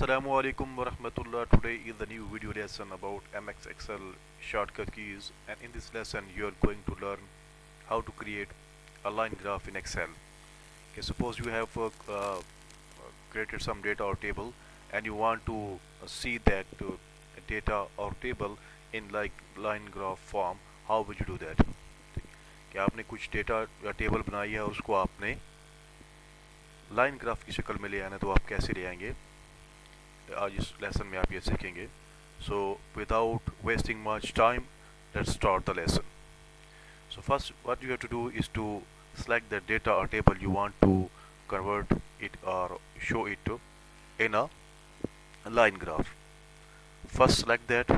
Assalamu alaikum wa rahmatullah. Today is the new video lesson about MX Excel shortcut keys, and in this lesson you are going to learn how to create a line graph in Excel. Okay, suppose you have created some data or table and you want to see that data or table in like line graph form. How would you do that? कि आपने कुछ data या table बनाई है और उसको आपने line graph की शक्ल में ले आना है, तो आप कैसे ले आएंगे? आज इस लेसन में आप ये सीखेंगे. So without wasting much time, let's start the lesson. So first what you have to do is to select the data or table you want to convert it or show it to in a line graph. First select that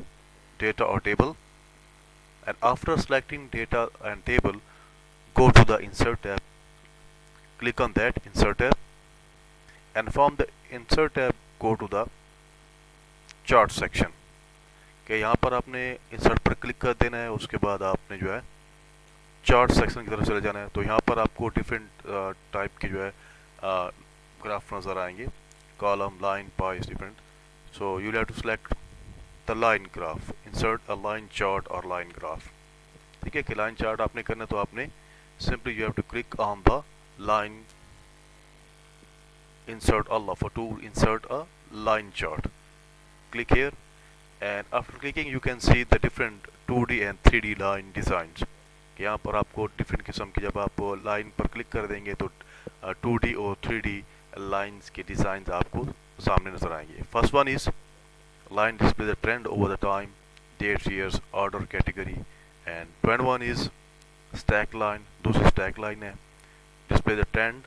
data or table, and after selecting data and table, go to the insert tab, click on that insert tab, and from the insert tab go to the chart section के यहाँ पर आपने insert पर click कर देना है. उसके बाद आपने जो है चार्ट सेक्शन की तरफ चले जाना है. तो यहाँ पर आपको डिफरेंट टाइप के जो है ग्राफ नज़र आएंगे. Column, line, pies, different. So you have to select the line graph, insert a line chart और लाइन ग्राफ. ठीक है कि लाइन चार्ट आपने करना है तो आपने simply you have to click on the line insert Allah for tool insert a line chart. Click here, and after clicking you can see the different 2D and 3D line designs. यहाँ पर आपको different किस्म की, जब आप line पर click कर देंगे तो 2D और 3D लाइंस के डिज़ाइन आपको सामने नजर आएंगे. First one is line display the trend over the time, dates, years, order, category. And 21 is stack line. दूसरी stack line है. Display the trend,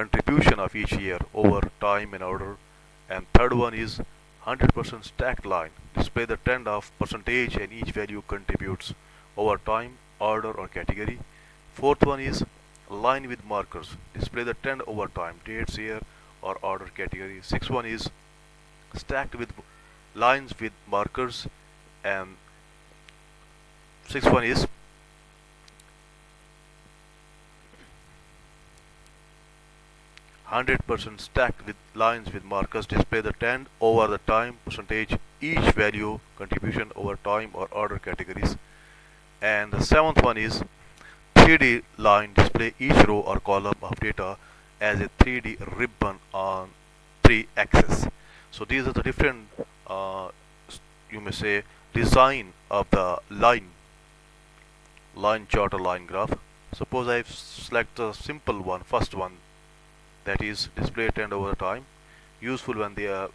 contribution of each year over time and order. And third one is 100% stacked line. Display the trend of percentage and each value contributes over time, order or category. Fourth one is line with markers. Display the trend over time, dates, year or order, category. Sixth one is stacked with lines with markers, and sixth one is 100% stacked with lines with markers. Display the trend over the time, percentage, each value, contribution over time or order, categories. And the seventh one is 3D line. Display each row or column of data as a 3D ribbon on 3 axes. So these are the different you may say design of the line chart or line graph. Suppose I select the simple one, first one, that is display trend over the time, useful when there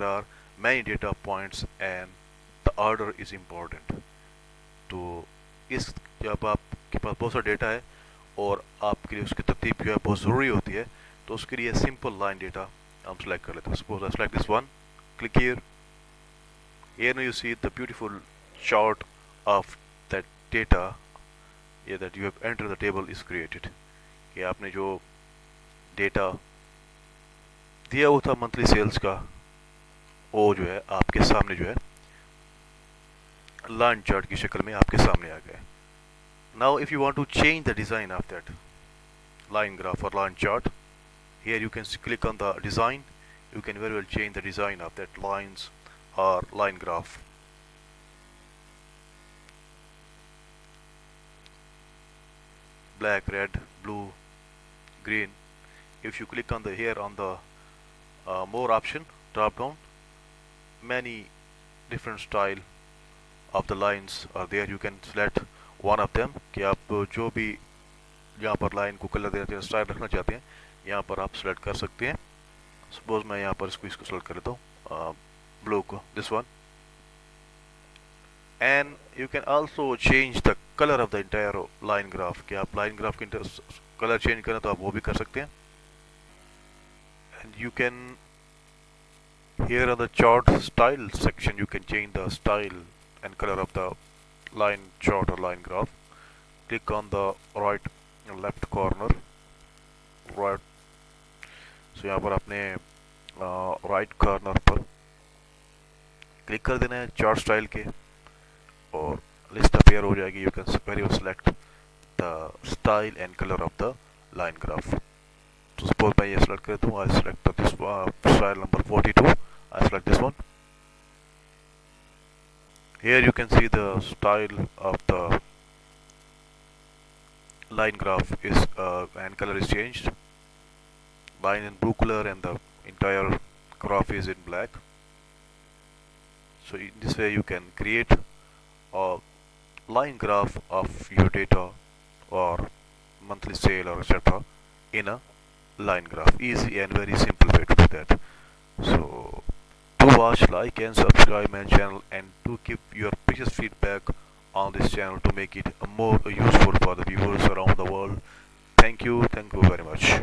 are many data points and the order is important. तो इस जब आपके पास बहुत सारा data है और आपके लिए उसकी तरतीब जो है बहुत ज़रूरी होती है, तो उसके लिए सिंपल लाइन डेटा हम सेलेक्ट कर लेते हैं. Suppose I select this one, click here. Here now you see the beautiful chart of that data that you have entered the table is created. कि आपने जो डेटा दिया हुआ था मंथली सेल्स का, वो जो है आपके सामने जो है लाइन चार्ट की शक्ल में आपके सामने आ गया. Now if you want to change the design of that line graph or line chart, here you can click on the design. You can very well change the design of that lines or line graph. Black, red, blue, green. If you click on the here on the more option drop down, many different style of the lines are there. You can select one of them कि आप जो भी यहाँ पर line को colour देना style रखना चाहते हैं, यहाँ पर आप सेलेक्ट कर सकते हैं. सपोज मैं यहाँ पर इसको सेलेक्ट कर लेता हूँ, ब्लू को, this one. And you can also change the colour of the entire line graph. कि आप लाइन ग्राफ के कलर चेंज करें तो आप वो भी कर सकते हैं. And you can here on the chart style section you can change the style and color of the line chart or line graph. Click on the right left corner, right. So यहाँ पर आपने right corner पर click कर देना है chart style के, और list appear हो जाएगी. You can very well select the style and colour of the line graph. तो सपोज मैं ये सेलेक्ट करता हूँ, I select this style number 42 I select this one. Here you can see the style of the line graph is and color is changed. Line in blue color and the entire graph is in black. So in this way you can create a line graph of your data or monthly sale or etc. in a line graph. Easy and very simple way to do that. So to watch, like and subscribe my channel, and to give your precious feedback on this channel to make it more useful for the viewers around the world. Thank you very much.